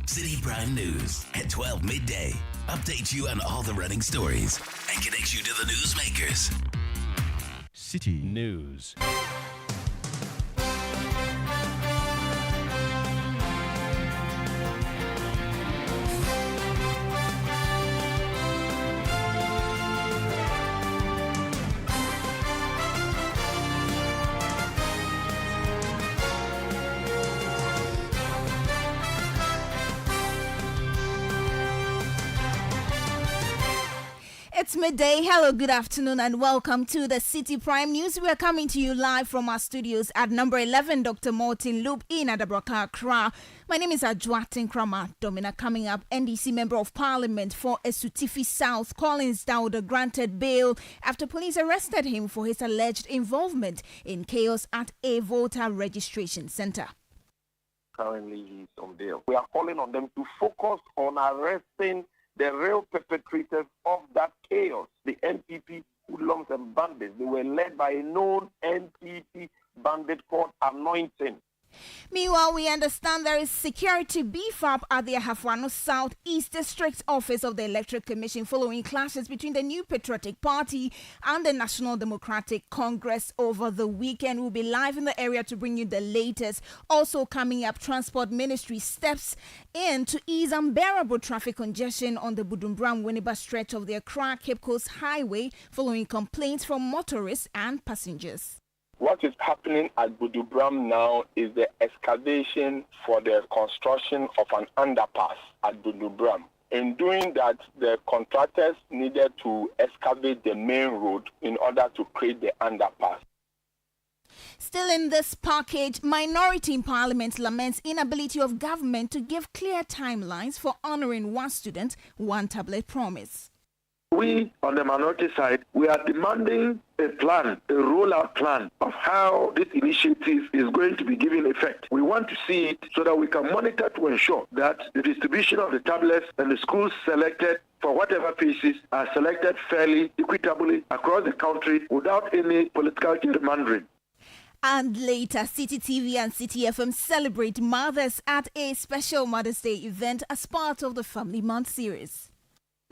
Citi Prime News at 12 midday. Update you on all the running stories and connect you to the newsmakers. Citi News. It's midday. Hello, good afternoon, and welcome to the Citi Prime News. We are coming to you live from our studios at number 11, Dr. Martin Loop in Adabraka, Accra. My name is Ajwatin Krama Domina. Coming up, NDC Member of Parliament for Esutifi South, Collins Dauda, granted bail after police arrested him for his alleged involvement in chaos at a voter registration center. Currently, he's on bail. We are calling on them to focus on arresting the real perpetrators of that chaos, the NPP hoodlums and bandits. They were led by a known NPP bandit called Anointing. Meanwhile, we understand there is security beef up at the Ahafrano South East District Office of the Electoral Commission following clashes between the New Patriotic Party and the National Democratic Congress over the weekend. We'll be live in the area to bring you the latest. Also coming up, Transport Ministry steps in to ease unbearable traffic congestion on the Budumbram-Winneba stretch of the Accra Cape Coast Highway following complaints from motorists and passengers. What is happening at Budubram now is the excavation for the construction of an underpass at Budubram. In doing that, the contractors needed to excavate the main road in order to create the underpass. Still in this package, minority in parliament laments inability of government to give clear timelines for honoring one student, one tablet promise. We, on the minority side, we are demanding a plan, a rollout plan of how this initiative is going to be given effect. We want to see it so that we can monitor to ensure that the distribution of the tablets and the schools selected for whatever pieces are selected fairly, equitably across the country without any political gerrymandering. And later, Citi TV and Citi FM celebrate mothers at a special Mother's Day event as part of the Family Month series.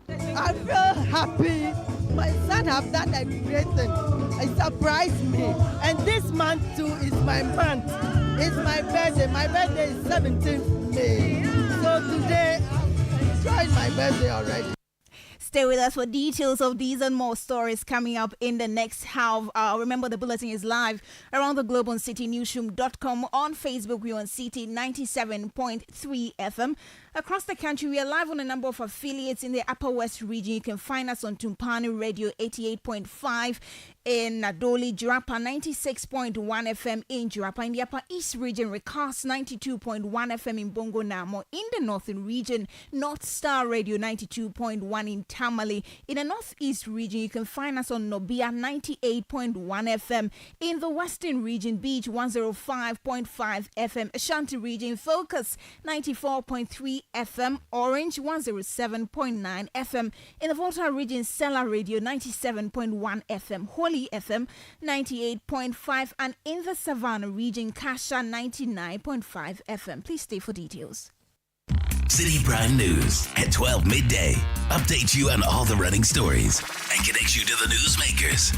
I feel happy. My son have done a great thing. It surprised me. And this month too is my month. It's my birthday. My birthday is 17th May. So today, I'm enjoying my birthday already. Stay with us for details of these and more stories coming up in the next half. Remember, the bulletin is live around the globe on citinewsroom.com. On Facebook, we're on Citi 97.3 FM. Across the country, we are live on a number of affiliates in the Upper West region. You can find us on Tumpani Radio 88.5 in Nadoli, Jirapa 96.1 FM in Jirapa. In the Upper East region, Recast 92.1 FM in Bongo Namo. In the Northern region, North Star Radio 92.1 in Tamale. In the Northeast region, you can find us on Nobia 98.1 FM. In the Western region, Beach 105.5 FM. Ashanti region, Focus 94.3 FM, Orange 107.9 FM. In the Volta region, Sela Radio 97.1 FM, Holy FM 98.5, and in the Savannah region, Kasha 99.5 FM. Please stay for details. Citi Prime News at 12 midday. Update you on all the running stories and connect you to the newsmakers.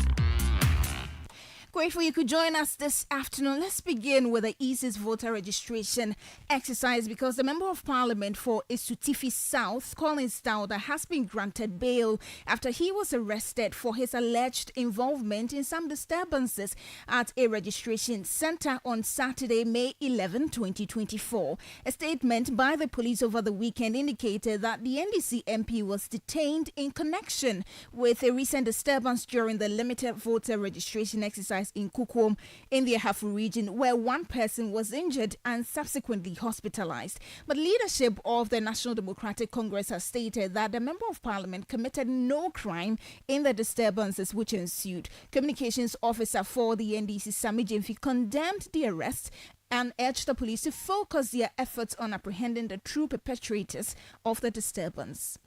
Grateful you could join us this afternoon. Let's begin with the EAS's voter registration exercise because the Member of Parliament for Esutifi South, Collins Dauda, has been granted bail after he was arrested for his alleged involvement in some disturbances at a registration center on Saturday, May 11, 2024. A statement by the police over the weekend indicated that the NDC MP was detained in connection with a recent disturbance during the limited voter registration exercise in Kukwom in the Ahafu region, where one person was injured and subsequently hospitalized. But leadership of the National Democratic Congress has stated that the Member of Parliament committed no crime in the disturbances which ensued. Communications Officer for the NDC, Sami Jemfi, condemned the arrest and urged the police to focus their efforts on apprehending the true perpetrators of the disturbance.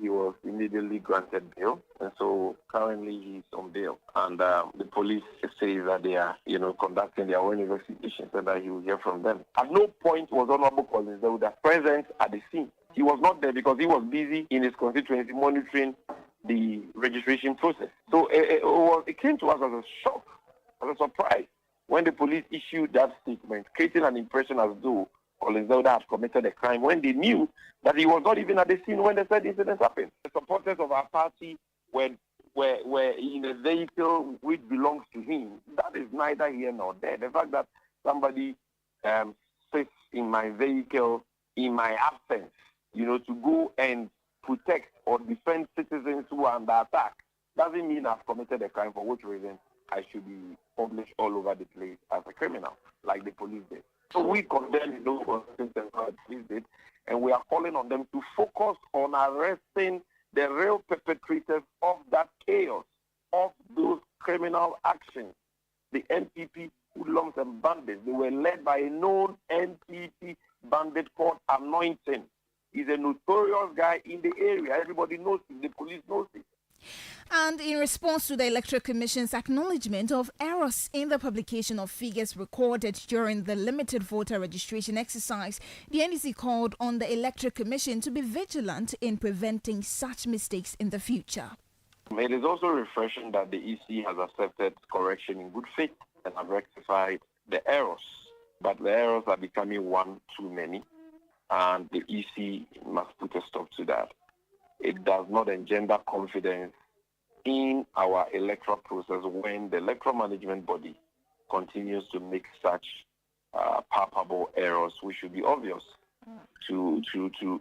he was immediately granted bail, and so currently he's on bail. And the police say that they are, conducting their own investigations and that he will hear from them. At no point was Honorable Collins Dawuda present at the scene. He was not there because he was busy in his constituency monitoring the registration process. So it came to us as a shock, as a surprise, when the police issued that statement, creating an impression as though Collins Dawuda had committed a crime when they knew that he was not even at the scene when the said incident happened. The supporters of our party were in a vehicle which belongs to him. That is neither here nor there. The fact that somebody sits in my vehicle in my absence, to go and protect or defend citizens who are under attack, doesn't mean I've committed a crime, for which reason I should be published all over the place as a criminal, like the police did. So we condemn those instances the police did, and we are calling on them to focus on arresting the real perpetrators of that chaos, of those criminal actions. The NPP hoodlums and bandits, they were led by a known NPP bandit called Anointing. He's a notorious guy in the area. Everybody knows him. The police knows him. And in response to the Electoral Commission's acknowledgement of errors in the publication of figures recorded during the limited voter registration exercise, the NDC called on the Electoral Commission to be vigilant in preventing such mistakes in the future. It is also refreshing that the EC has accepted correction in good faith and have rectified the errors. But the errors are becoming one too many, and the EC must put a stop to that. It does not engender confidence in our electoral process when the electoral management body continues to make such palpable errors, which should be obvious to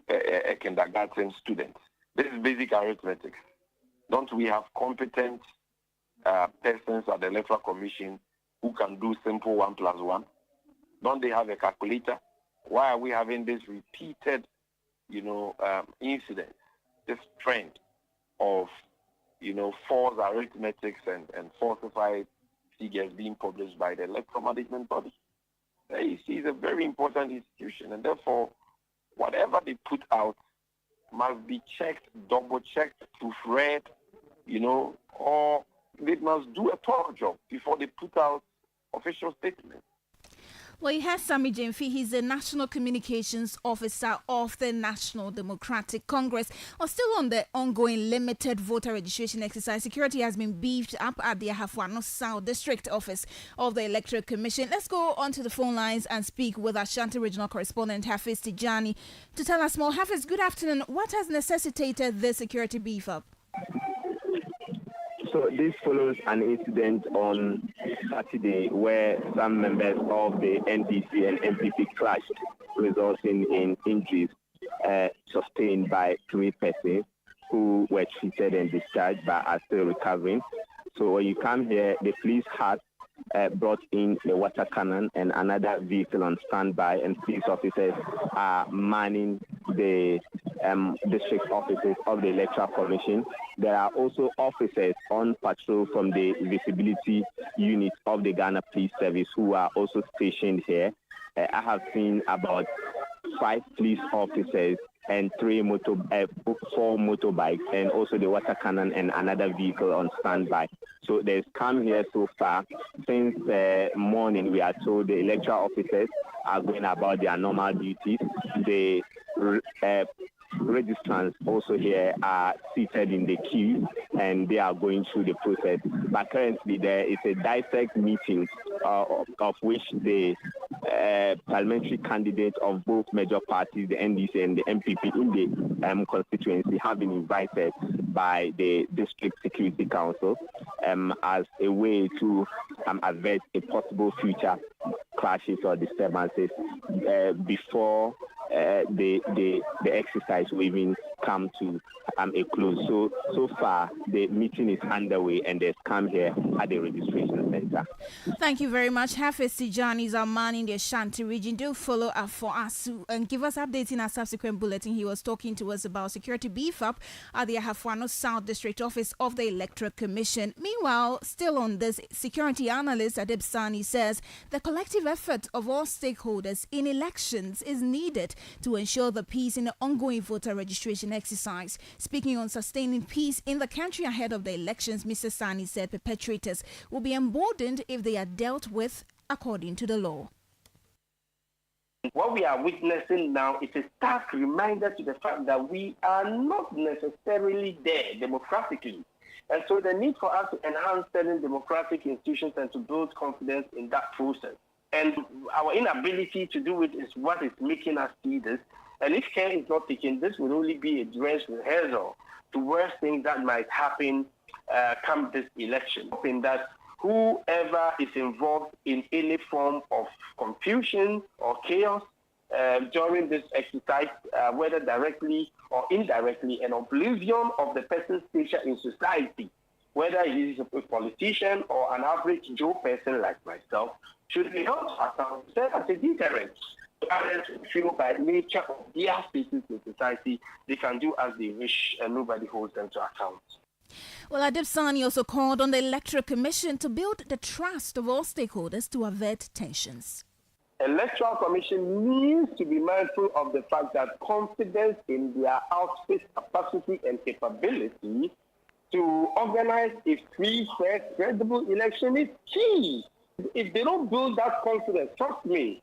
a kindergarten student. This is basic arithmetic. Don't we have competent persons at the Electoral Commission who can do simple 1 + 1? Don't they have a calculator? Why are we having this repeated, incident, this trend of, false arithmetics and falsified figures being published by the electoral management body? The EC is a very important institution, and therefore, whatever they put out must be checked, double-checked, proofread, or they must do a thorough job before they put out official statements. Well, you have Sammy Jemfi. He's the National Communications Officer of the National Democratic Congress. Still on the ongoing limited voter registration exercise, security has been beefed up at the Ahafo South District Office of the Electoral Commission. Let's go onto the phone lines and speak with Ashanti Regional Correspondent Hafiz Tijani to tell us more. Hafiz, good afternoon. What has necessitated this security beef up? So this follows an incident on Saturday where some members of the NDC and MPP clashed, resulting in injuries sustained by 3 persons who were treated and discharged but are still recovering. So when you come here, the police had brought in a water cannon and another vehicle on standby, and police officers are manning the district offices of the Electoral Commission. There are also officers on patrol from the visibility unit of the Ghana Police Service who are also stationed here. I have seen about 5 police officers and 4 motorbikes, and also the water cannon and another vehicle on standby. So there's calm here so far. Since morning, we are told the electoral officers are going about their normal duties. The registrants also here are seated in the queue and they are going through the process. But currently there is a dissect meeting of which the parliamentary candidates of both major parties, the NDC and the MPP in the constituency, have been invited by the District Security Council as a way to avert a possible future clashes or disturbances before the exercise will even come to a close. So far, the meeting is underway and there's come here at the registration center. Thank you very much. Hafiz Tijani is our man in the Ashanti region. Do follow up for us and give us updates in our subsequent bulletin. He was talking to us about security beef up at the Ahafo South District Office of the Electoral Commission. Meanwhile, still on this, security analyst Adib Sani says the collective effort of all stakeholders in elections is needed to ensure the peace in the ongoing voter registration election exercise. Speaking on sustaining peace in the country ahead of the elections, Mr. Sani said perpetrators will be emboldened if they are dealt with according to the law. What we are witnessing now is a stark reminder to the fact that we are not necessarily there democratically. And so the need for us to enhance certain democratic institutions and to build confidence in that process. And our inability to do it is what is making us see this. And if care is not taken, this will only be a dress rehearsal to worse things that might happen come this election. In that whoever is involved in any form of confusion or chaos during this exercise, whether directly or indirectly, an oblivion of the person's station in society, whether he is a politician or an average Joe person like myself, should be held to account as a deterrent. Others feel by nature of their status in society, they can do as they wish and nobody holds them to account. Well, Adib Sani also called on the Electoral Commission to build the trust of all stakeholders to avert tensions. Electoral Commission needs to be mindful of the fact that confidence in their outfit capacity and capability to organize a free, fair, credible election is key. If they don't build that confidence, trust me,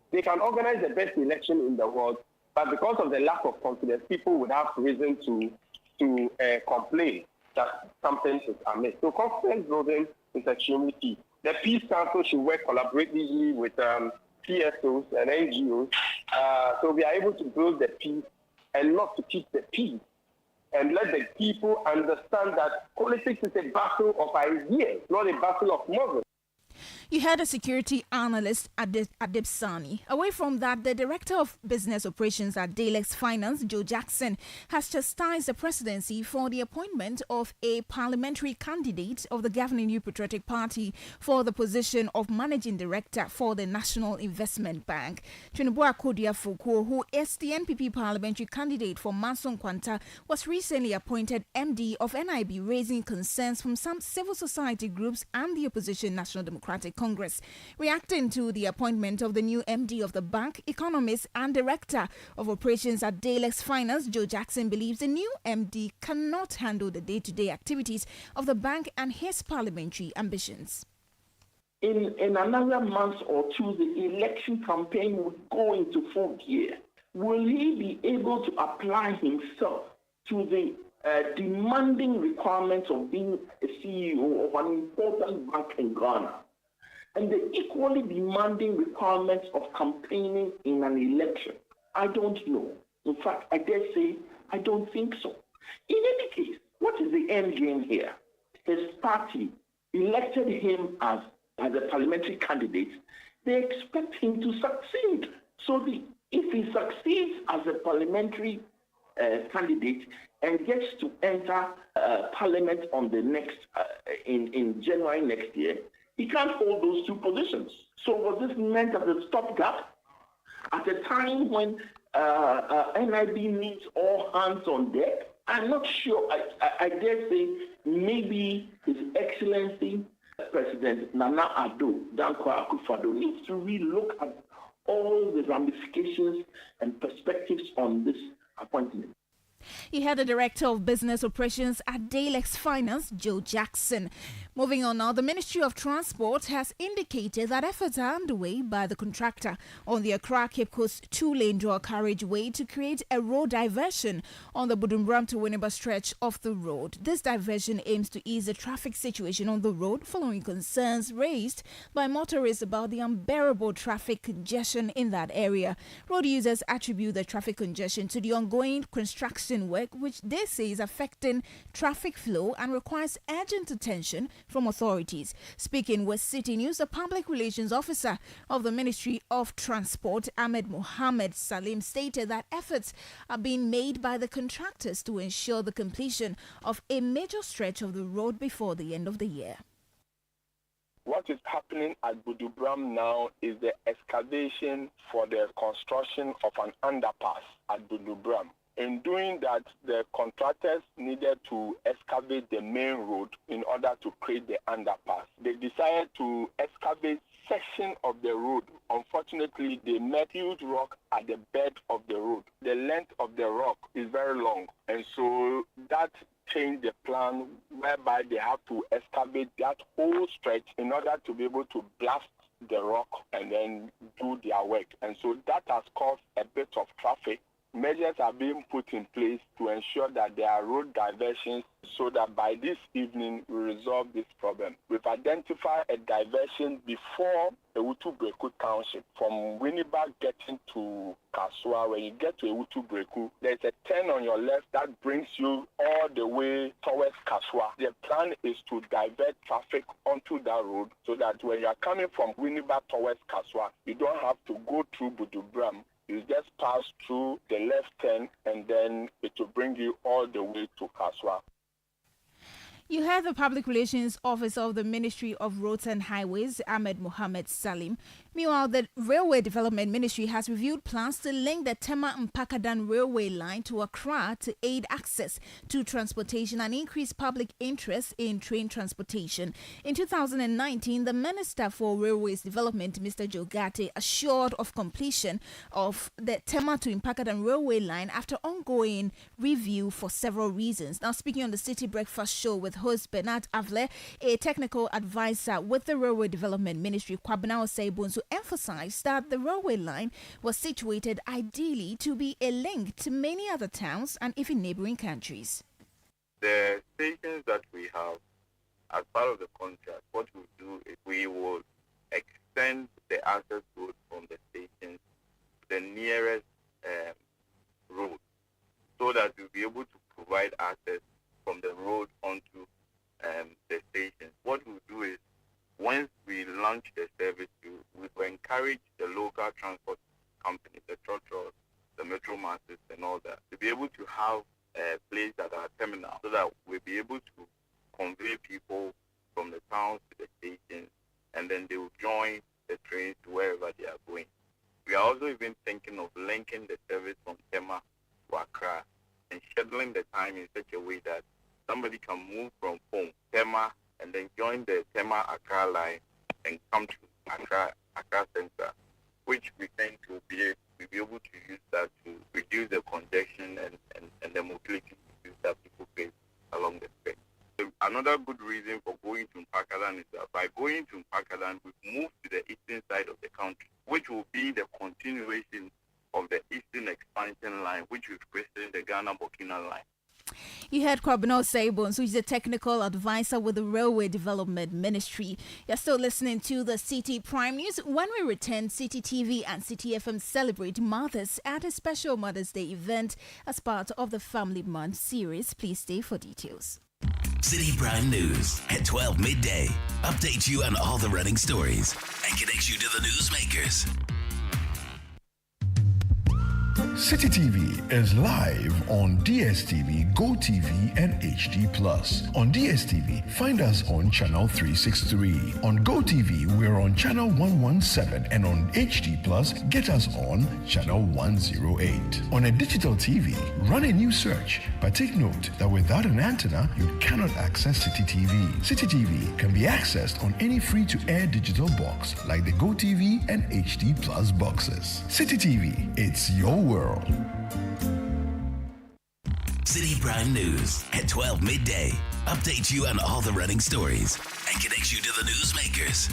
they can organize the best election in the world, but because of the lack of confidence, people would have reason to complain that something is amiss. So confidence building is extremely key. The Peace Council should work collaboratively with PSOs and NGOs, so we are able to build the peace and not to keep the peace. And let the people understand that politics is a battle of ideas, not a battle of models. You heard a security analyst, Adib Sani. Away from that, the Director of Business Operations at Dalex Finance, Joe Jackson, has chastised the presidency for the appointment of a parliamentary candidate of the governing New Patriotic Party for the position of Managing Director for the National Investment Bank. Tinubu Akodia Fukuo, who is the NPP parliamentary candidate for Manson Kwanta, was recently appointed MD of NIB, raising concerns from some civil society groups and the opposition National Democratic Congress. Reacting to the appointment of the new MD of the bank, economist and director of operations at Dalex Finance, Joe Jackson believes the new MD cannot handle the day-to-day activities of the bank and his parliamentary ambitions. In another month or two, the election campaign will go into full gear. Will he be able to apply himself to the demanding requirements of being a CEO of an important bank in Ghana, and the equally demanding requirements of campaigning in an election? I don't know. In fact, I dare say I don't think so. In any case, what is the end game here? His party elected him as a parliamentary candidate. They expect him to succeed. So if he succeeds as a parliamentary candidate and gets to enter parliament on the next in January next year, he can't hold those two positions. So was this meant as a stopgap at a time when NIB needs all hands on deck? I'm not sure. I dare say maybe His Excellency President Nana Addo Dankwa Akufo-Addo needs to relook at all the ramifications and perspectives on this appointment. He had the Director of Business Operations at Dalex Finance, Joe Jackson. Moving on now, the Ministry of Transport has indicated that efforts are underway by the contractor on the Accra Cape Coast two-lane dual carriageway to create a road diversion on the Budumbram to Winneba stretch of the road. This diversion aims to ease the traffic situation on the road following concerns raised by motorists about the unbearable traffic congestion in that area. Road users attribute the traffic congestion to the ongoing construction work, which they say is affecting traffic flow and requires urgent attention from authorities. Speaking with City News, the Public Relations Officer of the Ministry of Transport, Ahmed Mohammed Salim, stated that efforts are being made by the contractors to ensure the completion of a major stretch of the road before the end of the year. What is happening at Budumbram now is the excavation for the construction of an underpass at Budumbram. In doing that, the contractors needed to excavate the main road in order to create the underpass. They decided to excavate section of the road unfortunately, they met huge rock at the bed of the road. The length of the rock is very long, and so that changed the plan whereby they have to excavate that whole stretch in order to be able to blast the rock and then do their work. And so that has caused a bit of traffic. Measures are being put in place to ensure that there are road diversions so that by this evening we resolve this problem. We've identified a diversion before Ewutu Breku Township from Winnipeg getting to Kasua. When you get to Ewutu Breku, there's a turn on your left that brings you all the way towards Kasua. The plan is to divert traffic onto that road so that when you are coming from Winnipeg towards Kasua, you don't have to go through Budubram. You just pass through the left turn and then it will bring you all the way to Kaswa. You heard the Public Relations Officer of the Ministry of Roads and Highways, Ahmed Mohammed Salim. Meanwhile, the Railway Development Ministry has reviewed plans to link the Tema-Mpakadan railway line to Accra to aid access to transportation and increase public interest in train transportation. In 2019, the Minister for Railways Development, Mr. Jogate, assured of completion of the Tema to Mpakadan railway line after ongoing review for several reasons. Now, speaking on the City Breakfast Show with host Bernard Avle, a technical advisor with the Railway Development Ministry, Kwabena Osei-Bonsu, emphasized that the railway line was situated ideally to be a link to many other towns and even neighboring countries. The stations that we have as part of the contract, what we do is we will extend the access road from the stations to the nearest road so that we'll be able to provide access from the road onto the station. What we'll do is once we launch the service, we will encourage the local transport companies, the trotros, the metro masses and all that, to be able to have a place at our terminal so that we'll be able to convey people from the towns to the stations and then they will join the trains to wherever they are going. We are also even thinking of linking the service from Tema to Accra and scheduling the time in such a way that somebody can move from home, Tema, and then join the Tema-Accra line and come to Accra Center, which we think we'll be able to use that to reduce the congestion and the mobility issues that people face along the stretch. So another good reason for going to Mpakadan is that by going to Mpakadan, we've moved to the eastern side of the country, which will be the continuation of the eastern expansion line, which we've christened the Ghana-Burkina line. You heard Kwabena Osei-Bonsu, who is a technical advisor with the Railway Development Ministry. You're still listening to the Citi Prime News. When we return, Citi TV and Citi FM celebrate mothers at a special Mother's Day event as part of the Family Month series. Please stay for details. Citi Prime News at 12 midday. Updates you on all the running stories and connects you to the newsmakers. Citi TV is live on DSTV, GoTV, and HD+. On DSTV, find us on channel 363. On GoTV, we're on channel 117, and on HD+, get us on channel 108. On a digital TV, run a new search, but take note that without an antenna, you cannot access Citi TV. Citi TV can be accessed on any free-to-air digital box like the GoTV and HD+ boxes. Citi TV, it's your world. Citi Prime News at 12 midday. Updates you on all the running stories and connects you to the newsmakers.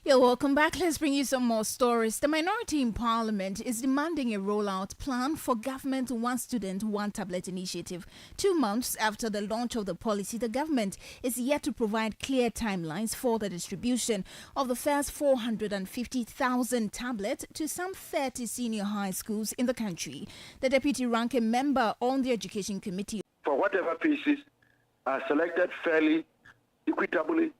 You're welcome back. Let's bring you some more stories. The minority in Parliament is demanding a rollout plan for government One Student, One Tablet initiative. 2 months after the launch of the policy, the government is yet to provide clear timelines for the distribution of the first 450,000 tablets to some 30 senior high schools in the country. The deputy ranking member on the Education Committee, for whatever pieces are selected fairly, equitably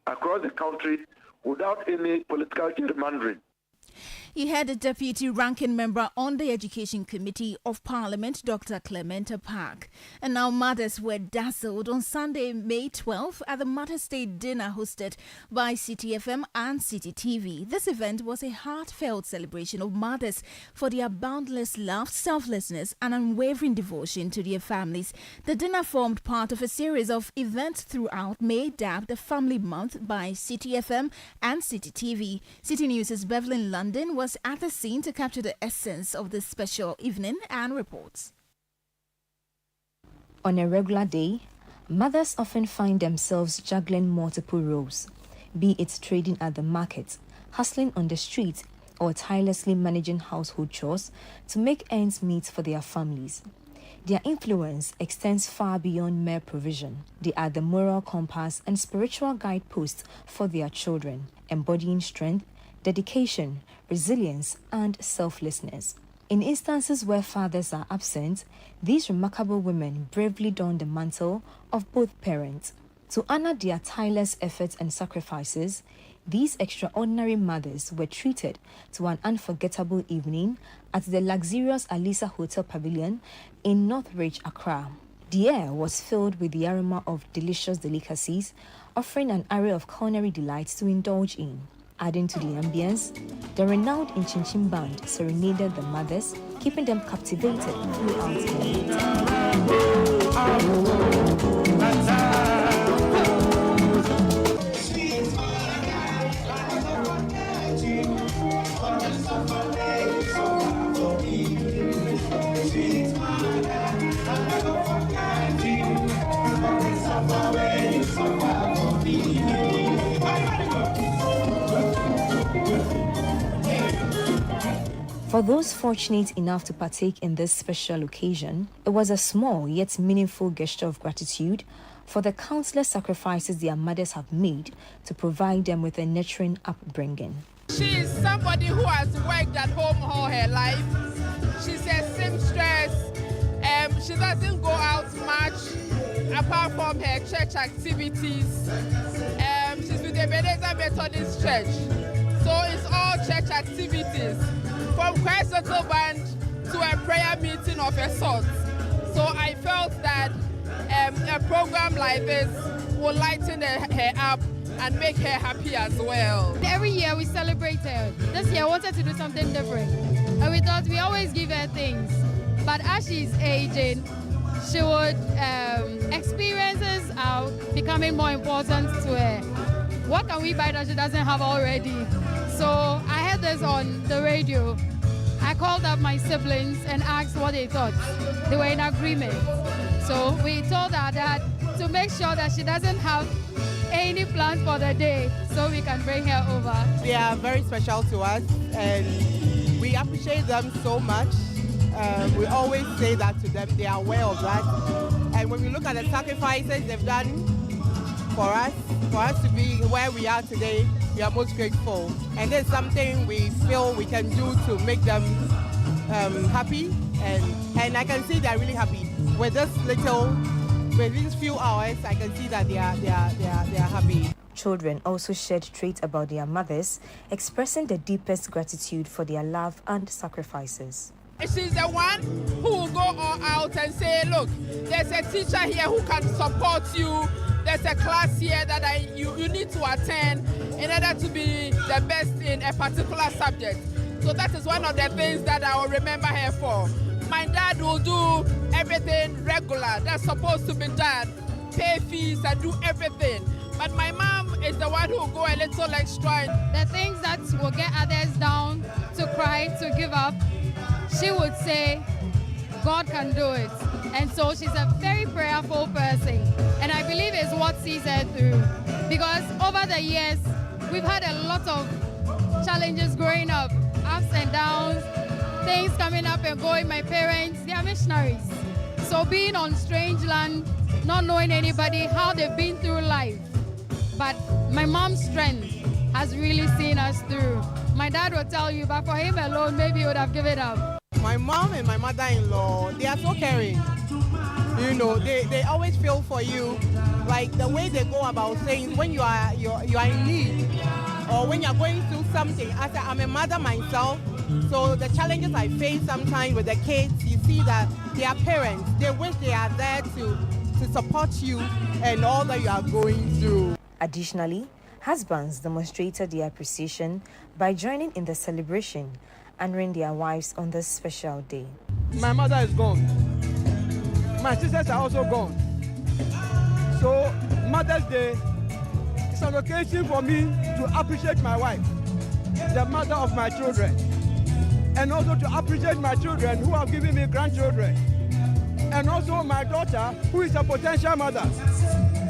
across the country without any political gerrymandering. You had a deputy ranking member on the Education Committee of Parliament, Dr. Clementa Park. And now mothers were dazzled on Sunday, May 12th at the Mother's Day dinner hosted by Citi FM and Citi TV. This event was a heartfelt celebration of mothers for their boundless love, selflessness and unwavering devotion to their families. The dinner formed part of a series of events throughout May dubbed the Family Month by Citi FM and Citi TV. Citi News' Beverly London was at the scene to capture the essence of this special evening and reports. On a regular day, mothers often find themselves juggling multiple roles, be it trading at the market, hustling on the street, or tirelessly managing household chores to make ends meet for their families. Their influence extends far beyond mere provision. They are the moral compass and spiritual guidepost for their children, embodying strength, dedication, resilience, and selflessness. In instances where fathers are absent, these remarkable women bravely don the mantle of both parents. To honor their tireless efforts and sacrifices, these extraordinary mothers were treated to an unforgettable evening at the luxurious Alisa Hotel Pavilion in Northridge, Accra. The air was filled with the aroma of delicious delicacies, offering an array of culinary delights to indulge in. Adding to the ambience, the renowned Inchinchim Band serenaded the mothers, keeping them captivated throughout For those fortunate enough to partake in this special occasion, it was a small yet meaningful gesture of gratitude for the countless sacrifices their mothers have made to provide them with a nurturing upbringing. She is somebody who has worked at home all her life. She's a seamstress. She doesn't go out much apart from her church activities. She's with the Ebenezer Methodist Church. So it's all church activities. From Christ Little Band to a prayer meeting of a sort. So I felt that a program like this will lighten her up and make her happy as well. Every year we celebrate her. This year I wanted to do something different. And we thought we always give her things. But as she's aging, she would, experiences are becoming more important to her. What can we buy that she doesn't have already? So I heard this on the radio. I called up my siblings and asked what they thought. They were in agreement. So we told her that to make sure that she doesn't have any plans for the day so we can bring her over. They are very special to us and we appreciate them so much. We always say that to them. They are aware of that. And when we look at the sacrifices they've done for us to be where we are today, we are most grateful. And there's something we feel we can do to make them happy. And I can see they're really happy. With these few hours, I can see that they are happy. Children also shared traits about their mothers, expressing the deepest gratitude for their love and sacrifices. She's the one who will go all out and say, look, there's a teacher here who can support you. There's a class here that you need to attend in order to be the best in a particular subject. So that is one of the things that I will remember her for. My dad will do everything regular that's supposed to be done, pay fees and do everything. But my mom is the one who will go a little extra. The things that will get others down, to cry, to give up, she would say, God can do it. And so she's a very prayerful person. And I believe it's what sees her through. Because over the years, we've had a lot of challenges growing up, ups and downs, things coming up and going. My parents, they are missionaries. So being on strange land, not knowing anybody, how they've been through life. But my mom's strength has really seen us through. My dad will tell you, but for him alone, maybe he would have given up. My mom and my mother-in-law, they are so caring. You know, they always feel for you. Like the way they go about things when you are in need, or when you're going through something. I'm a mother myself, so the challenges I face sometimes with the kids, you see that their parents, they wish they are there to support you and all that you are going through. Additionally, husbands demonstrated their appreciation by joining in the celebration, honoring their wives on this special day. My mother is gone. My sisters are also gone. So Mother's Day is an occasion for me to appreciate my wife, the mother of my children, and also to appreciate my children who have given me grandchildren, and also my daughter who is a potential mother,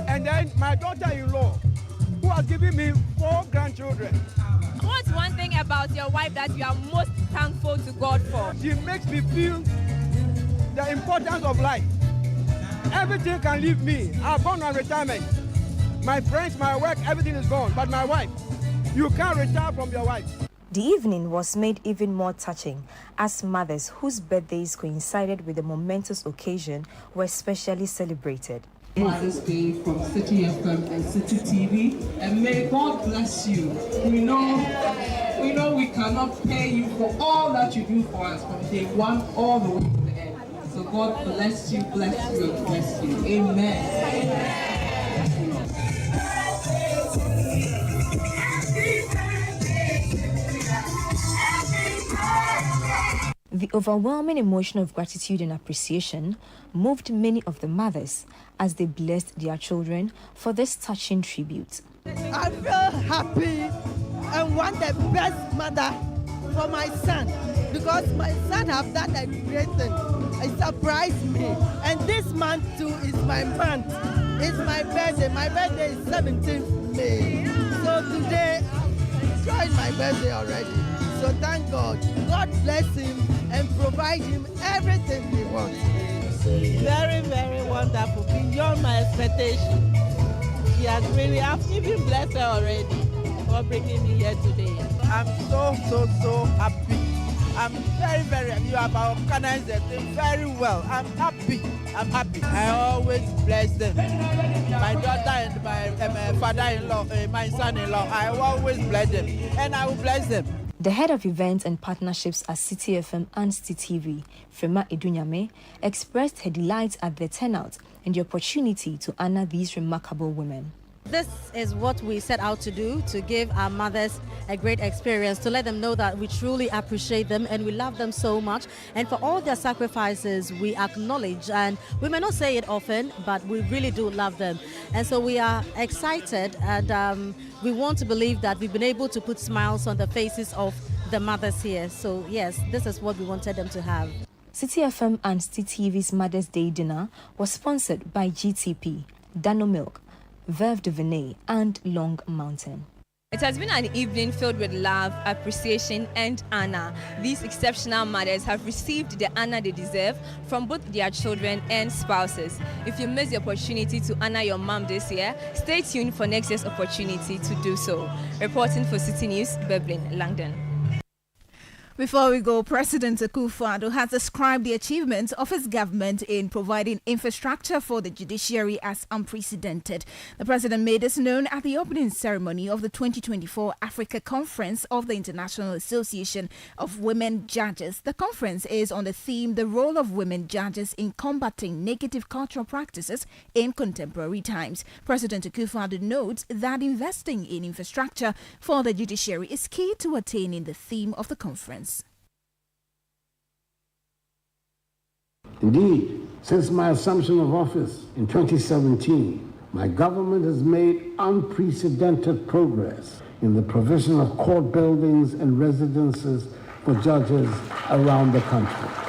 and then my daughter-in-law who has given me 4 grandchildren. What's one thing about your wife that you are most thankful to God for? She makes me feel the importance of life. Everything can leave me. I've gone on retirement. My friends, my work, everything is gone. But my wife, you can't retire from your wife. The evening was made even more touching as mothers whose birthdays coincided with the momentous occasion were specially celebrated. Mother's Day from Citi FM and Citi TV, and may God bless you. We know we cannot pay you for all that you do for us from day one all the way to the end. So God bless you, bless you, and bless you. Amen. The overwhelming emotion of gratitude and appreciation moved many of the mothers as they blessed their children for this touching tribute. I feel happy and want the best mother for my son, because my son have done a great thing. It surprised me. And this month too is my month. It's my birthday. My birthday is 17th May. So today I'm enjoying my birthday already. So thank God. God bless him and provide him everything he wants. Very, very wonderful. Beyond my expectation. She has really, I've even blessed her already for bringing me here today. I'm so happy. I'm very, you have organized the thing very well. I'm happy. I always bless them. My daughter and my father-in-law, my son-in-law, I always bless them. And I will bless them. The head of events and partnerships at Citi FM and Citi TV, Frema Edunyame, expressed her delight at the turnout and the opportunity to honor these remarkable women. This is what we set out to do, to give our mothers a great experience, to let them know that we truly appreciate them and we love them so much. And for all their sacrifices, we acknowledge, and we may not say it often, but we really do love them. And so we are excited, and we want to believe that we've been able to put smiles on the faces of the mothers here. So yes, this is what we wanted them to have. Citi FM and Citi TV's Mother's Day dinner was sponsored by GTP, Dano Milk, Verve de Vinay, and Long Mountain. It has been an evening filled with love, appreciation, and honor. These exceptional mothers have received the honor they deserve from both their children and spouses. If you miss the opportunity to honor your mom this year, stay tuned for next year's opportunity to do so. Reporting for Citi News, Berlin, London. Before we go, President Akufo-Addo has described the achievements of his government in providing infrastructure for the judiciary as unprecedented. The president made this known at the opening ceremony of the 2024 Africa Conference of the International Association of Women Judges. The conference is on the theme, The Role of Women Judges in Combating Negative Cultural Practices in Contemporary Times. President Akufo-Addo notes that investing in infrastructure for the judiciary is key to attaining the theme of the conference. Indeed, since my assumption of office in 2017, my government has made unprecedented progress in the provision of court buildings and residences for judges around the country.